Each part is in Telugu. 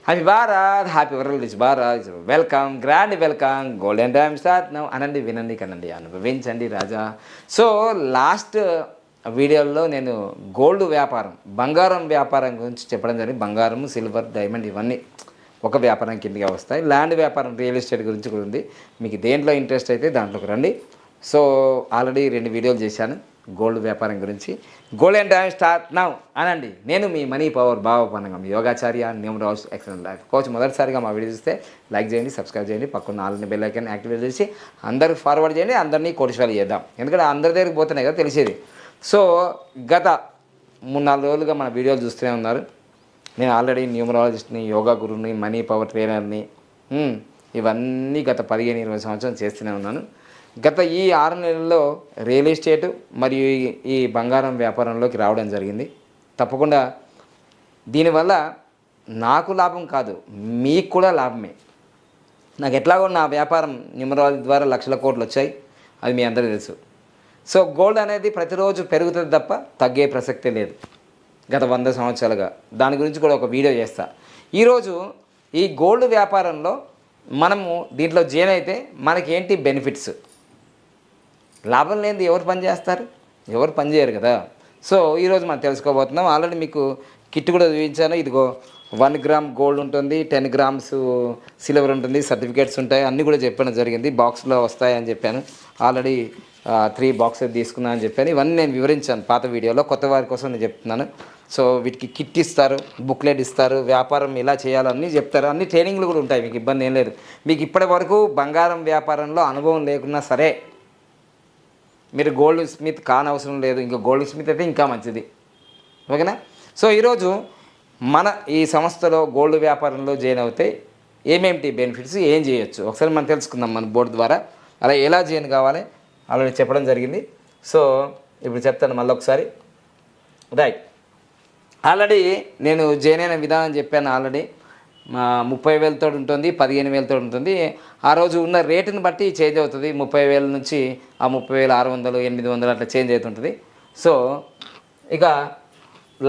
Happy Bharat, happy world is Bharat. Welcome, grand welcome. Golden time start now. అనండి, వినండి, కనండి, అనుభవించండి రాజా. సో లాస్ట్ వీడియోలో నేను గోల్డ్ వ్యాపారం, బంగారం వ్యాపారం గురించి చెప్పడం జరిగింది. బంగారం, సిల్వర్, డైమండ్ ఇవన్నీ ఒక వ్యాపారం కిందగా వస్తాయి. ల్యాండ్ వ్యాపారం, రియల్ ఎస్టేట్ గురించి కూడా ఉంది. మీకు దేంట్లో ఇంట్రెస్ట్ అయితే దాంట్లోకి రండి. సో ఆల్రెడీ 2 వీడియోలు చేశాను గోల్డ్ వ్యాపారం గురించి. Golden time start now. అనండి, నేను మీ మనీ పవర్ భావపన్నంగం యోగాచార్య, న్యూమరాల్స్ ఎక్సలెంట్ లైఫ్ కోచ్. మొదటిసారిగా మా వీడియో చూస్తే లైక్ చేయండి, సబ్స్క్రైబ్ చేయండి, పక్కన ఆల్రెడీ బెల్ ఐకాన్ యాక్టివేట్ చేసి అందరికి ఫార్వర్డ్ చేయండి. అందరినీ కోటీశ్వరులు చేద్దాం. ఎందుకంటే అందరి దగ్గరికి పోతున్నాయి కదా తెలిసేది. సో గత 3-4 రోజులుగా మన వీడియోలు చూస్తూనే ఉన్నారు. నేను ఆల్రెడీ న్యూమరాలజిస్ట్ని, యోగా గురువుని, మనీ పవర్ ట్రైనర్ని, ఇవన్నీ గత 15-20 సంవత్సరాలు చేస్తూనే ఉన్నాను. గత ఈ 6 నెలల్లో రియల్ ఎస్టేటు మరియు ఈ బంగారం వ్యాపారంలోకి రావడం జరిగింది. తప్పకుండా దీనివల్ల నాకు లాభం కాదు, మీకు కూడా లాభమే. నాకు ఎట్లాగో నా వ్యాపారం న్యూమరాలజీ ద్వారా లక్షల కోట్లు వచ్చాయి, అది మీ అందరికీ తెలుసు. సో గోల్డ్ అనేది ప్రతిరోజు పెరుగుతుంది తప్ప తగ్గే ప్రసక్తే లేదు గత 100 సంవత్సరాలుగా. దాని గురించి కూడా ఒక వీడియో చేస్తా. ఈరోజు ఈ గోల్డ్ వ్యాపారంలో మనము దీంట్లో జాయిన్ అయితే మనకేంటి బెనిఫిట్స్? లాభం లేనిది ఎవరు పని చేస్తారు? ఎవరు పని చేయరు కదా. సో ఈరోజు మనం తెలుసుకోబోతున్నాం. ఆల్రెడీ మీకు కిట్ కూడా చూపించాను. ఇదిగో 1 గ్రామ్ గోల్డ్ ఉంటుంది, 10 గ్రామ్స్ సిల్వర్ ఉంటుంది, సర్టిఫికేట్స్ ఉంటాయి, అన్నీ కూడా చెప్పడం జరిగింది. బాక్స్లో వస్తాయని చెప్పాను. ఆల్రెడీ 3 బాక్సెస్ తీసుకున్నా అని చెప్పాను. ఇవన్నీ నేను వివరించాను పాత వీడియోలో. కొత్త వారి కోసం నేను చెప్తున్నాను. సో వీటికి కిట్ ఇస్తారు, బుక్లెట్ ఇస్తారు, వ్యాపారం ఎలా చేయాలన్నీ చెప్తారు. అన్ని ట్రైనింగ్లు కూడా ఉంటాయి, మీకు ఇబ్బంది ఏం లేదు. మీకు ఇప్పటి వరకు బంగారం వ్యాపారంలో అనుభవం లేకున్నా సరే మీరు గోల్డ్ స్మిత్ కానవసరం లేదు. ఇంకా గోల్డ్ స్మిత్ అయితే ఇంకా మంచిది, ఓకేనా. సో ఈరోజు మన ఈ సంస్థలో గోల్డ్ వ్యాపారంలో జాయిన్ అవుతే ఏమేమిటి బెనిఫిట్స్, ఏం చేయొచ్చు ఒకసారి మనం తెలుసుకుందాం మన బోర్డు ద్వారా. అలా ఎలా జాయిన్ కావాలి ఆల్రెడీ చెప్పడం జరిగింది. సో ఇప్పుడు చెప్తాను మళ్ళీ ఒకసారి. రైట్, ఆల్రెడీ నేను జాయిన్ అయిన విధానం చెప్పాను. ఆల్రెడీ 30,000తో ఉంటుంది, 15,000తో ఉంటుంది. ఆ రోజు ఉన్న రేటుని బట్టి చేంజ్ అవుతుంది. 30,000 నుంచి ఆ 30,600, 800 అట్లా చేంజ్ అవుతుంటుంది. సో ఇక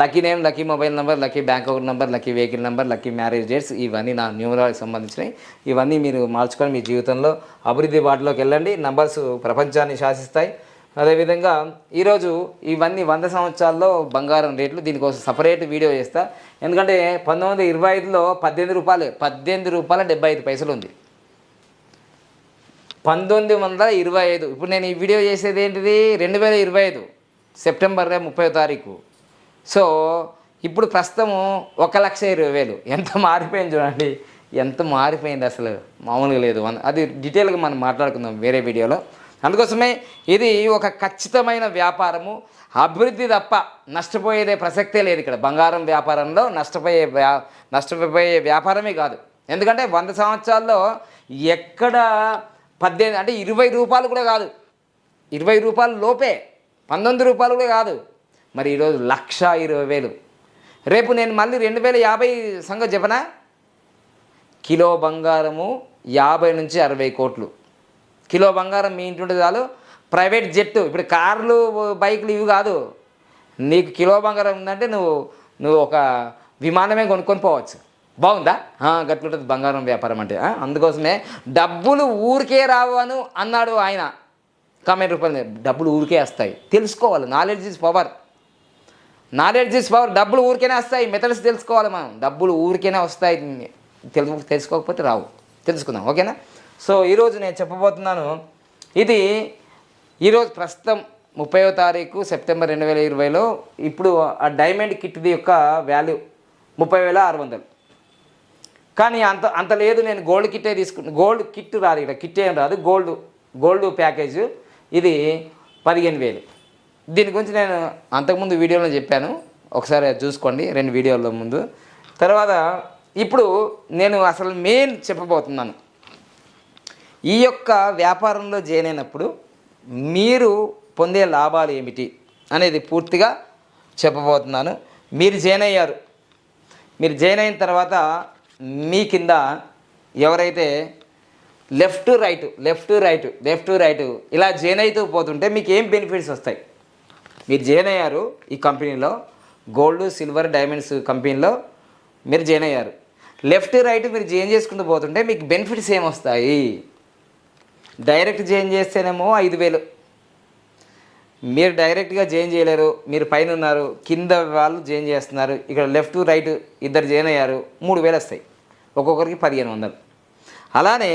lucky name, lucky mobile number, lucky bank account number, lucky vehicle number, lucky marriage dates, ఇవన్నీ నా న్యూమరాలజీకి సంబంధించినవి. ఇవన్నీ మీరు మార్చుకొని మీ జీవితంలో అభివృద్ధి బాటలోకి వెళ్ళండి. నంబర్స్ ప్రపంచాన్ని శాసిస్తాయి. అదేవిధంగా ఈరోజు ఇవన్నీ 100 సంవత్సరాల్లో బంగారం రేట్లు, దీనికోసం సపరేట్ వీడియో చేస్తా. ఎందుకంటే 1925లో 18 రూపాయలు 75 పైసలు ఉంది. 1925. ఇప్పుడు నేను ఈ వీడియో చేసేది ఏంటిది 2025 సెప్టెంబర్ 30వ తారీఖు. సో ఇప్పుడు ప్రస్తుతము 1,20,000. ఎంత మారిపోయింది చూడండి, ఎంత మారిపోయింది అసలు మామూలుగా లేదు. అది డీటెయిల్గా మనం మాట్లాడుకుందాం వేరే వీడియోలో. అందుకోసమే ఇది ఒక ఖచ్చితమైన వ్యాపారము, అభివృద్ధి తప్ప నష్టపోయేదే ప్రసక్తే లేదు. ఇక్కడ బంగారం వ్యాపారంలో నష్టపోయే వ్యాపారమే కాదు. ఎందుకంటే 100 సంవత్సరాల్లో ఎక్కడ 18 అంటే 20 రూపాయలు కూడా కాదు, 20 రూపాయల లోపే, 19 రూపాయలు కూడా కాదు. మరి ఈరోజు 1,20,000. రేపు నేను మళ్ళీ 2050 సంగతి చెప్పనా? కిలో బంగారము 50 నుంచి 60 కోట్లు. కిలో బంగారం మీ ఇంటి ఉంటే చాలు. ప్రైవేట్ జెట్టు, ఇప్పుడు కార్లు, బైకులు ఇవి కాదు. నీకు కిలో బంగారం ఉందంటే నువ్వు ఒక విమానమే కొనుక్కొని పోవచ్చు. బాగుందా? గట్లుంటుంది బంగారం వ్యాపారం అంటే. అందుకోసమే డబ్బులు ఊరికే రావను అన్నాడు ఆయన. కామెంట్ రూపాయలు డబ్బులు ఊరికే వస్తాయి, తెలుసుకోవాలి. Knowledge is power. Knowledge is power. డబ్బులు ఊరికేనే వస్తాయి, మెథడ్స్ తెలుసుకోవాలి మనం. డబ్బులు ఊరికేనే వస్తాయి, తెలుసుకోకపోతే రావు. తెలుసుకుందాం, ఓకేనా. సో ఈరోజు నేను చెప్పబోతున్నాను. ఇది ఈరోజు ప్రస్తుతం 30వ తారీఖు సెప్టెంబర్ 2020లో. ఇప్పుడు ఆ డైమండ్ కిట్ది యొక్క వాల్యూ 30,600. కానీ అంత లేదు. నేను గోల్డ్ కిట్టే తీసుకున్నాను. గోల్డ్ కిట్ రాదు, ఇక్కడ కిట్ ఏం రాదు. గోల్డ్ ప్యాకేజ్ ఇది 15,000. దీని గురించి నేను అంతకుముందు వీడియోలో చెప్పాను, ఒకసారి చూసుకోండి 2 వీడియోల ముందు. తర్వాత ఇప్పుడు నేను అసలు మెయిన్ చెప్పబోతున్నాను. ఈ యొక్క వ్యాపారంలో జాయిన్ అయినప్పుడు మీరు పొందే లాభాలు ఏమిటి అనేది పూర్తిగా చెప్పబోతున్నాను. మీరు జాయిన్ అయ్యారు. మీరు జాయిన్ అయిన తర్వాత మీ కింద ఎవరైతే లెఫ్ట్ రైట్ ఇలా జాయిన్ అవుతూ పోతుంటే మీకు ఏం బెనిఫిట్స్ వస్తాయి? మీరు జాయిన్ అయ్యారు ఈ కంపెనీలో, గోల్డ్, సిల్వర్, డైమండ్స్ కంపెనీలో మీరు జాయిన్ అయ్యారు. లెఫ్ట్ రైట్ మీరు చేంజ్ చేసుకుంటూ పోతుంటే మీకు బెనిఫిట్స్ ఏమొస్తాయి? డైరెక్ట్ చేంజ్ చేస్తేనేమో 5,000, మీరు డైరెక్ట్గా చేంజ్ చేయలేరు, మీరు పైన ఉన్నారు, కింద వాళ్ళు చేంజ్ చేస్తున్నారు, ఇక్కడ లెఫ్ట్ రైట్ ఇద్దరు జాయిన్ అయ్యారు, 3,000 వస్తాయి, ఒక్కొక్కరికి 1,500. అలానే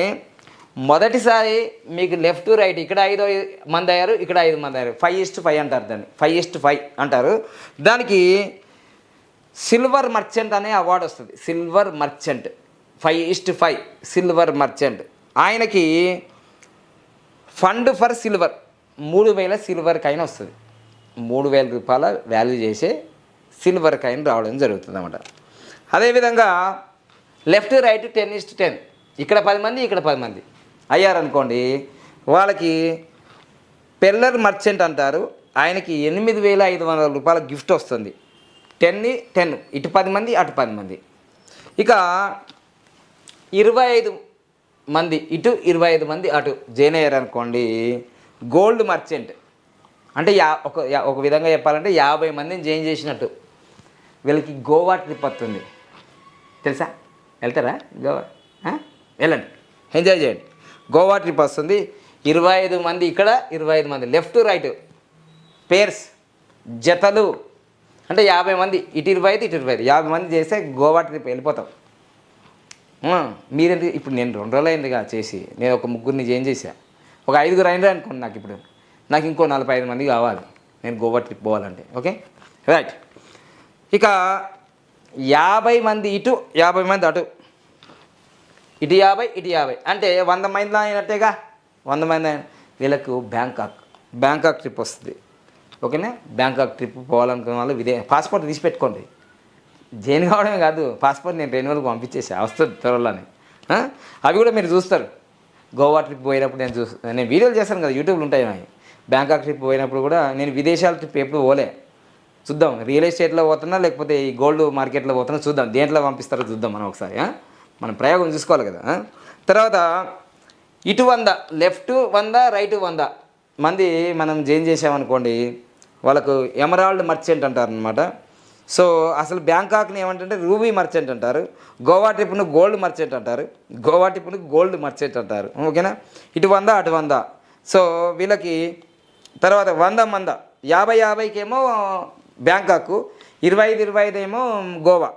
మొదటిసారి మీకు లెఫ్ట్ రైట్ ఇక్కడ 5 మంది అయ్యారు, ఇక్కడ 5 మంది అయ్యారు, 5:5 అంటారు, దాన్ని 5:5 అంటారు. దానికి సిల్వర్ మర్చెంట్ అనే అవార్డు వస్తుంది. Silver merchant 5:5 silver merchant. ఆయనకి fund for silver 3,000 silver coin వస్తుంది. 3,000 రూపాయల వాల్యూ చేసే సిల్వర్ కాయిన్ రావడం జరుగుతుంది అన్నమాట. అదేవిధంగా లెఫ్ట్ రైట్ 10:10, ఇక్కడ 10 మంది ఇక్కడ 10 మంది అయ్యారనుకోండి, వాళ్ళకి పెల్లర్ మర్చెంట్ అంటారు. ఆయనకి 8,500 రూపాయల గిఫ్ట్ వస్తుంది. 10 ఇటు 10 మంది అటు 10 మంది. ఇక 25 మంది ఇటు 25 మంది అటు జాయిన్ అయ్యారనుకోండి, గోల్డ్ మర్చెంట్ అంటే ఒక విధంగా చెప్పాలంటే 50 మందిని జాయిన్ చేసినట్టు. వీళ్ళకి గోవా ట్రిప్ వస్తుంది, తెలుసా? వెళ్తారా గోవా? వెళ్ళండి, ఎంజాయ్ చేయండి. గోవా ట్రిప్ వస్తుంది. 25 మంది ఇక్కడ, 25 మంది లెఫ్ట్ రైట్ పేర్స్ జతలు అంటే 50 మంది ఇటు 25 ఇటు 25, 50 మంది చేస్తే గోవా ట్రిప్ వెళ్ళిపోతాం. మీరెందుకు ఇప్పుడు నేను 2 రోజులు అయిందిగా చేసి, నేను ఒక 3 జాయిన్ చేశా, ఒక 5 అయినరా అనుకోండి. నాకు ఇంకో 45 మంది కావాలి నేను గోవా ట్రిప్ పోవాలంటే. Okay right. ఇక 50 మంది ఇటు 50 మంది అటు, ఇటు 50 ఇటు 50 అంటే 100 మంది అయినట్టేగా. 100 మంది అయిన వీళ్ళకు బ్యాంకాక్ ట్రిప్ వస్తుంది. ఓకేనా? బ్యాంకాక్ ట్రిప్ పోవాలనుకున్న వాళ్ళు పాస్పోర్ట్ తీసి పెట్టుకోండి. జైన్ కావడమే కాదు, పాస్పోర్ట్ నేను రెన్యువల్కి పంపించేసా, వస్తుంది త్వరలోనే. అవి కూడా మీరు చూస్తారు. గోవా ట్రిప్ పోయినప్పుడు నేను వీడియోలు చేస్తాను కదా, యూట్యూబ్లో ఉంటాయి అవి. బ్యాంకాక్ ట్రిప్ పోయినప్పుడు కూడా నేను విదేశాల ట్రిప్ ఎప్పుడు పోలే. చూద్దాం, రియల్ ఎస్టేట్లో పోతున్నా లేకపోతే ఈ గోల్డ్ మార్కెట్లో పోతున్నా, చూద్దాం దేంట్లో పంపిస్తారో చూద్దాం మనం ఒకసారి. మనం ప్రయోగం చూసుకోవాలి కదా. తర్వాత ఇటు 100 లెఫ్ట్ 100 రైట్ 100 మంది మనం జాయిన్ చేసామనుకోండి, వాళ్ళకు ఎమరాల్డ్ మర్చెంట్ అంటారనమాట. సో అసలు బ్యాంకాక్ని ఏమంటే రూబీ మర్చెంట్ అంటారు, గోవా ట్రిప్ను గోల్డ్ మర్చెంట్ అంటారు, గోవా ట్రిప్ను గోల్డ్ మర్చెంట్ అంటారు. ఓకేనా? ఇటు 100 అటు 100. సో వీళ్ళకి తర్వాత 100 మంది 50-50కి ఏమో బ్యాంకాక్, 25-25 ఏమో గోవా.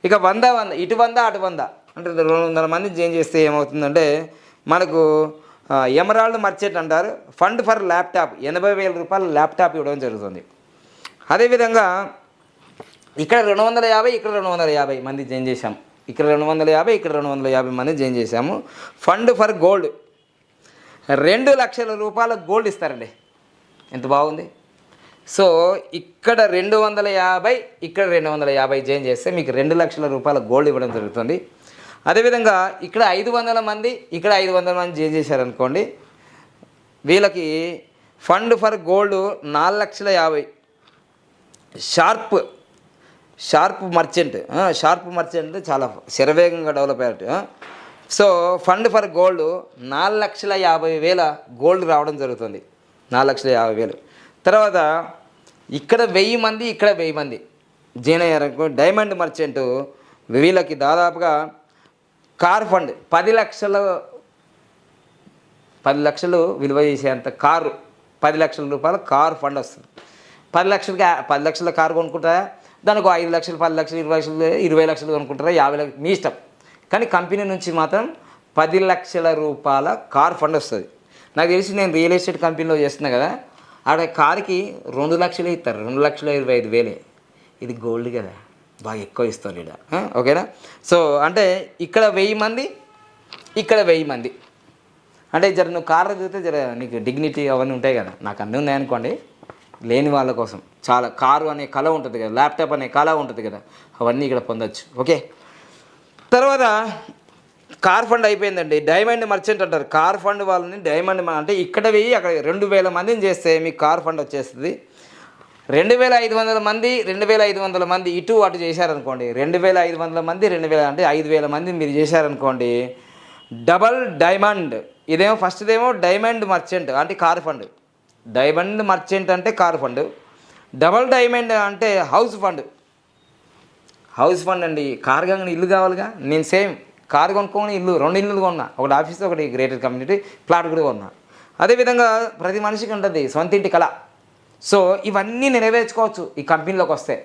ఇక 100 ఇటు 100 అటు 100 అంటే 200 మంది జాయిన్ చేస్తే ఏమవుతుందంటే మనకు ఎమరాల్డ్ మర్చెంట్ అంటారు. ఫండ్ ఫర్ ల్యాప్టాప్ 80,000 రూపాయల ల్యాప్టాప్ ఇవ్వడం జరుగుతుంది. అదేవిధంగా ఇక్కడ 250 ఇక్కడ 250 మంది జాయిన్ చేశాము, ఇక్కడ 250 ఇక్కడ 250 మంది జాయిన్ చేశాము. ఫండ్ ఫర్ గోల్డ్ 2 లక్షల రూపాయల గోల్డ్ ఇస్తారండి. ఎంత బాగుంది. సో ఇక్కడ 250 ఇక్కడ 250 జాయిన్ చేస్తే మీకు 2 లక్షల రూపాయల గోల్డ్ ఇవ్వడం జరుగుతుంది. అదేవిధంగా ఇక్కడ 500 మంది ఇక్కడ 500 మంది జాయిన్ చేశారనుకోండి, వీళ్ళకి fund for gold 4,50,000. Sharp merchant చాలా శరవేగంగా డెవలప్ అయ్యారు. So fund for gold 4,50,000 gold రావడం జరుగుతుంది. 4,50,000. తర్వాత ఇక్కడ 1000 మంది ఇక్కడ 1000 మంది జాయిన్ అయ్యారనుకో, డైమండ్ మర్చెంట్ వీళ్ళకి దాదాపుగా కార్ ఫండ్ 10 లక్షలు విలువ చేసేంత కారు, 10 లక్షల రూపాయల కారు ఫండ్ వస్తుంది. 10 లక్షల కారు కొనుక్కుంటారా, దానికి 5 లక్షలు 10 లక్షలు 20 లక్షలు 20 లక్షలు కొనుక్కుంటారా, 50 లక్షలు మీ ఇష్టం. కానీ కంపెనీ నుంచి మాత్రం 10 లక్షల రూపాయల కార్ ఫండ్ వస్తుంది. నాకు తెలిసి నేను రియల్ ఎస్టేట్ కంపెనీలో చేస్తున్నా కదా, ఆడ కారుకి 2 లక్షలు ఇస్తారు, 2,25,000. ఇది గోల్డ్ కదా, బాగా ఎక్కువ ఇస్తారు ఇక్కడ. ఓకేనా? సో అంటే ఇక్కడ 1000 మంది ఇక్కడ 1000 మంది అంటే జర నువ్వు కారు చూస్తే జర నీకు డిగ్నిటీ అవన్నీ ఉంటాయి కదా. నాకు అన్నీ ఉన్నాయనుకోండి, లేని వాళ్ళ కోసం చాలా కారు అనే కళ ఉంటుంది కదా, ల్యాప్టాప్ అనే కళ ఉంటుంది కదా, అవన్నీ ఇక్కడ పొందొచ్చు. ఓకే. తర్వాత కార్ ఫండ్ అయిపోయిందండి. డైమండ్ మర్చెంట్ అంటారు. కార్ ఫండ్ వాళ్ళని డైమండ్ అంటే ఇక్కడ వెయ్యి అక్కడ 2,000 మందిని చేస్తే మీకు కార్ ఫండ్ వచ్చేస్తుంది. 2,500 మంది 2,500 మంది ఇటు అటు చేశారనుకోండి, 2,500 మంది 2,000 అంటే 5,000 మంది మీరు చేశారనుకోండి, డబల్ డైమండ్. ఇదేమో ఫస్ట్దేమో డైమండ్ మర్చెంట్ అంటే కార్ ఫండ్, డైమండ్ మర్చెంట్ అంటే కార్ ఫండ్, డబల్ డైమండ్ అంటే హౌస్ ఫండ్. హౌస్ ఫండ్ అండి. కారు కానీ ఇల్లు కావాలిగా. నేను సేమ్ కారు కొనుక్కొని ఇల్లు 2 ఇల్లులు కొన్నా, ఒకటి ఆఫీస్, ఒకటి గ్రేటర్ కమ్యూనిటీ ప్లాట్ కూడా కొన్నా. అదేవిధంగా ప్రతి మనిషికి ఉంటుంది సొంత ఇంటి కళ. సో ఇవన్నీ నెరవేర్చుకోవచ్చు ఈ కంపెనీలోకి వస్తే.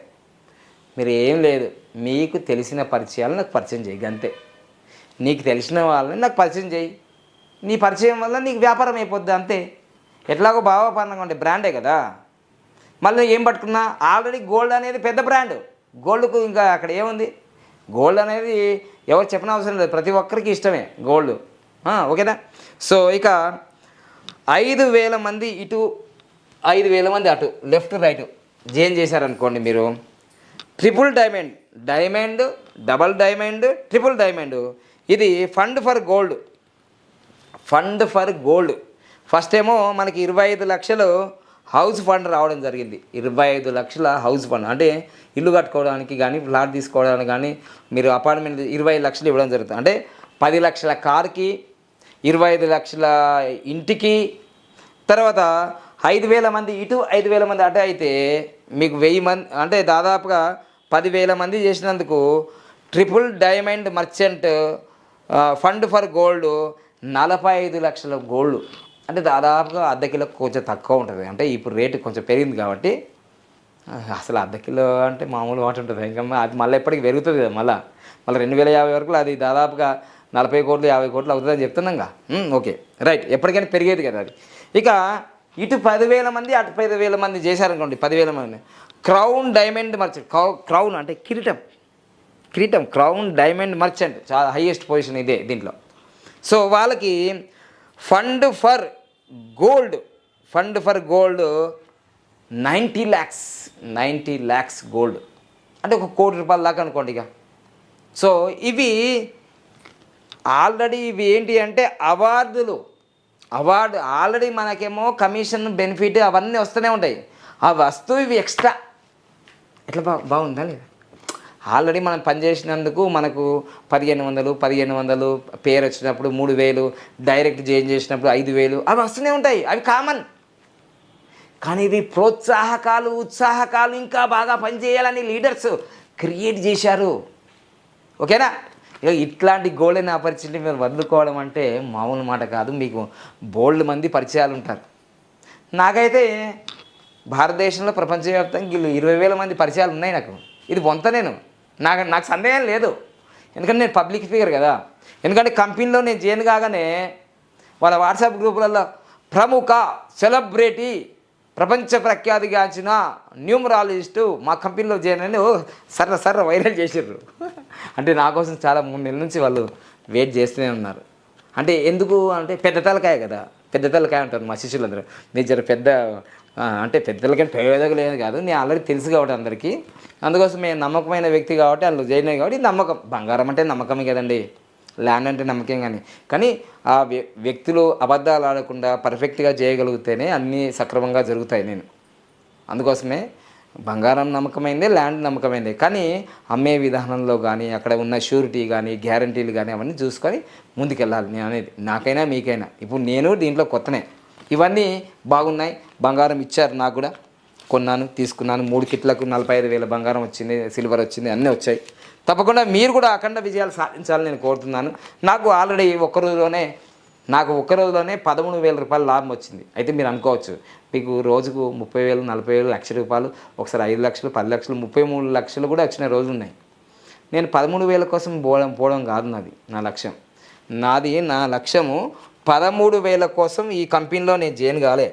మీరు ఏం లేదు, మీకు తెలిసిన పరిచయాలు నాకు పరిచయం చేయి అంతే. నీకు తెలిసిన వాళ్ళని నాకు పరిచయం చేయి, నీ పరిచయం వల్ల నీకు వ్యాపారం అయిపోద్ది అంతే. ఎట్లాగో భావపరంగా ఉంటే బ్రాండే కదా. మళ్ళీ ఏం పట్టుకున్నా, ఆల్రెడీ గోల్డ్ అనేది పెద్ద బ్రాండ్. గోల్డ్కు ఇంకా అక్కడ ఏముంది, గోల్డ్ అనేది ఎవరు చెప్పిన అవసరం లేదు, ప్రతి ఒక్కరికి ఇష్టమే గోల్డ్. ఓకేనా. సో ఇక 5,000 మంది ఇటు, 5,000 మంది అటు, లెఫ్ట్ రైట్ జైన్ చేశారనుకోండి మీరు. Triple diamond, diamond, double diamond, triple diamond, ఇది fund for gold. Fund for gold first ఏమో మనకి 25 లక్షలు హౌస్ ఫండ్ రావడం జరిగింది. 25 లక్షల హౌస్ ఫండ్ అంటే ఇల్లు కట్టుకోవడానికి కానీ, ఫ్లాట్ తీసుకోవడానికి కానీ, మీరు అపార్ట్మెంట్ 25 లక్షలు ఇవ్వడం జరుగుతుంది. అంటే 10 లక్షల కార్కి, 25 లక్షల ఇంటికి, తర్వాత 5,000 మంది ఇటు, 5,000 మంది అటు అయితే మీకు 1000 మంది అంటే దాదాపుగా 10,000 మంది చేసినందుకు triple diamond merchant fund for gold 45 లక్షల గోల్డ్. అంటే దాదాపుగా అర్ధ కిలో కొంచెం తక్కువ ఉంటుంది. అంటే ఇప్పుడు రేటు కొంచెం పెరిగింది కాబట్టి అసలు అర్ధ కిలో అంటే మామూలు వాటి ఉంటుంది. ఇంకా అది మళ్ళీ ఎప్పటికి పెరుగుతుంది కదా. మళ్ళీ 2050 వరకు అది దాదాపుగా 40 కోట్లు 50 కోట్లు అవుతుందని చెప్తున్నాగా. ఓకే రైట్, ఎప్పటికైనా పెరిగేది కదా అది. ఇక ఇటు 10,000 మంది, అటు 10,000 మంది చేశారనుకోండి. 10,000 మంది క్రౌన్ డైమండ్ మర్చెంట్. క్రౌన్ అంటే కిరీటం, క్రౌన్ డైమండ్ మర్చెంట్ చాలా హైయెస్ట్ పొజిషన్ ఇదే దీంట్లో. సో వాళ్ళకి fund for gold 90 lakhs gold. అంటే 1 కోటి రూపాయల దాకా అనుకోండి ఇక. సో ఇవి ఆల్రెడీ ఇవి ఏంటి అంటే అవార్డు ఆల్రెడీ మనకేమో కమిషన్ బెనిఫిట్ అవన్నీ వస్తూనే ఉంటాయి. ఆ వస్తువు ఇవి ఎక్స్ట్రా. ఎట్లా బాగుందా లేదా. ఆల్రెడీ మనం పనిచేసినందుకు మనకు 1,500 పేరు వచ్చినప్పుడు 3,000, డైరెక్ట్ జాయిన్ చేసినప్పుడు 5,000 అవి వస్తూనే ఉంటాయి. అవి కామన్. కానీ ఇవి ప్రోత్సాహకాలు, ఉత్సాహకాలు, ఇంకా బాగా పనిచేయాలని లీడర్స్ క్రియేట్ చేశారు. ఓకేనా. ఇట్లాంటి గోల్డెన్ ఆపర్చునిటీ మీరు వదులుకోవడం అంటే మామూలు మాట కాదు. మీకు బోల్డ్ మంది పరిచయాలు ఉంటారు. నాకైతే భారతదేశంలో ప్రపంచవ్యాప్తంగా 20,000 మంది పరిచయాలు ఉన్నాయి నాకు. ఇది పొంత నాకు సందేహం లేదు. ఎందుకంటే నేను పబ్లిక్ ఫిగర్ కదా. ఎందుకంటే కంపెనీలో నేను జాయిన్ కాగానే వాళ్ళ వాట్సాప్ గ్రూపులలో ప్రముఖ సెలబ్రిటీ, ప్రపంచ ప్రఖ్యాతిగాంచిన న్యూమరాలజిస్టు మా కంపెనీలో జాయిన్ అని సర్ర వైరల్ చేసారు. అంటే నా కోసం చాలా 3 నెలల నుంచి వాళ్ళు వెయిట్ చేస్తూనే ఉన్నారు. అంటే ఎందుకు అంటే పెద్ద తలకాయ కదా, పెద్ద తలకాయ ఉంటారు మా శిష్యులందరూ. మీరు జర పెద్ద అంటే పెద్దలకంటే పేదగా లేదు కాదు, నేను ఆల్రెడీ తెలుసు కాబట్టి అందరికీ. అందుకోసం నేను నమ్మకమైన వ్యక్తి కాబట్టి వాళ్ళు జాయిన్ అయ్యి కాబట్టి నమ్మకం. బంగారం అంటే నమ్మకమే కదండి, ల్యాండ్ అంటే నమ్మకం. కానీ ఆ వ్యక్తులు అబద్ధాలు ఆడకుండా పర్ఫెక్ట్గా చేయగలిగితేనే అన్నీ సక్రమంగా జరుగుతాయి. అందుకోసమే బంగారం నమ్మకమైందే, ల్యాండ్ నమ్మకమైందే. కానీ అమ్మే విధానంలో కానీ, అక్కడ ఉన్న షూరిటీ కానీ, గ్యారంటీలు కానీ అవన్నీ చూసుకొని ముందుకెళ్ళాలి నేను అనేది. నాకైనా మీకైనా ఇప్పుడు నేను దీంట్లో కొత్తనే. ఇవన్నీ బాగున్నాయి. బంగారం ఇచ్చారు నాకు కూడా, కొన్నాను, తీసుకున్నాను. 3 కిట్లకు 45,000 బంగారం వచ్చింది, సిల్వర్ వచ్చింది, అన్నీ వచ్చాయి. తప్పకుండా మీరు కూడా అఖండ విజయాలు సాధించాలని నేను కోరుతున్నాను. నాకు ఆల్రెడీ ఒక్క రోజులోనే 13,000 రూపాయలు లాభం వచ్చింది. అయితే మీరు అనుకోవచ్చు మీకు రోజుకు 30,000, 40,000, ₹1,00,000, ఒకసారి 5 లక్షలు, 10 లక్షలు, 33 లక్షలు కూడా వచ్చిన రోజులు ఉన్నాయి. నేను 13,000 కోసం పోవడం కాదు నా లక్ష్యం. నా లక్ష్యము 13,000 కోసం ఈ కంపెనీలో నేను జాయిన్ కాలే.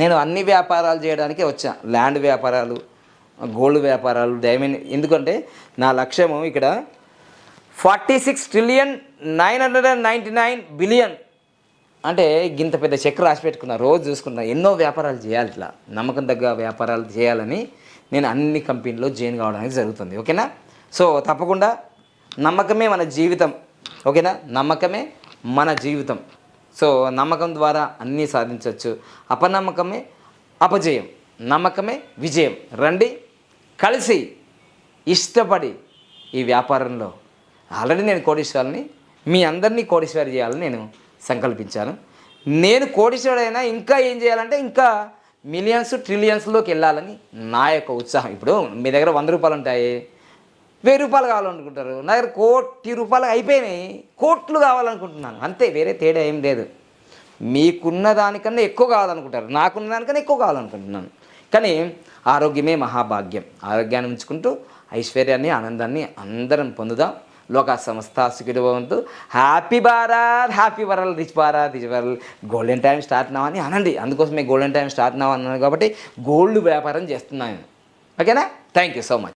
నేను అన్ని వ్యాపారాలు చేయడానికి వచ్చా. ల్యాండ్ వ్యాపారాలు, గోల్డ్ వ్యాపారాలు, డైమండ్. ఎందుకంటే నా లక్ష్యము ఇక్కడ 46,999 బిలియన్. అంటే ఇంత పెద్ద చెక్ రాసి పెట్టుకున్నా, రోజు చూసుకున్నా. ఎన్నో వ్యాపారాలు చేయాలి, ఇట్లా నమ్మకం తగ్గ వ్యాపారాలు చేయాలని నేను అన్ని కంపెనీలో జాయిన్ కావడానికి జరుగుతుంది. ఓకేనా. సో తప్పకుండా నమ్మకమే మన జీవితం. ఓకేనా. నమ్మకమే మన జీవితం. సో నమ్మకం ద్వారా అన్నీ సాధించవచ్చు. అపనమ్మకమే అపజయం, నమ్మకమే విజయం. రండి కలిసి ఇష్టపడి ఈ వ్యాపారంలో ఆల్రెడీ నేను కోటీశ్వరుని, మీ అందరినీ కోటీశ్వరి చేయాలని నేను సంకల్పించాను. నేను కోటీశ్వరుడైనా ఇంకా ఏం చేయాలంటే ఇంకా మిలియన్స్, ట్రిలియన్స్లోకి వెళ్ళాలని నా యొక్క ఉత్సాహం. ఇప్పుడు మీ దగ్గర 100 రూపాయలు ఉంటాయి, రూపాయలు కావాలనుకుంటారు. నా దగ్గర 1,00,00,000 రూపాయలు అయిపోయినాయి, కోట్లు కావాలనుకుంటున్నాను, అంతే, వేరే తేడా ఏం లేదు. మీకున్న దానికన్నా ఎక్కువ కావాలనుకుంటారు, నాకున్న దానికన్నా ఎక్కువ కావాలనుకుంటున్నాను. కానీ ఆరోగ్యమే మహాభాగ్యం. ఆరోగ్యాన్ని ఉంచుకుంటూ ఐశ్వర్యాన్ని, ఆనందాన్ని అందరం పొందుదాం. లోకా సమస్త సుఖినో భవంతు. Happy Bharat, happy world, rich Bharat, rich world. Golden time start now అని అనండి. అందుకోసమే గోల్డెన్ టైం స్టార్ట్ నౌ అన్నాను కాబట్టి గోల్డ్ వ్యాపారం చేస్తున్నాను. ఓకేనా? Thank you so much.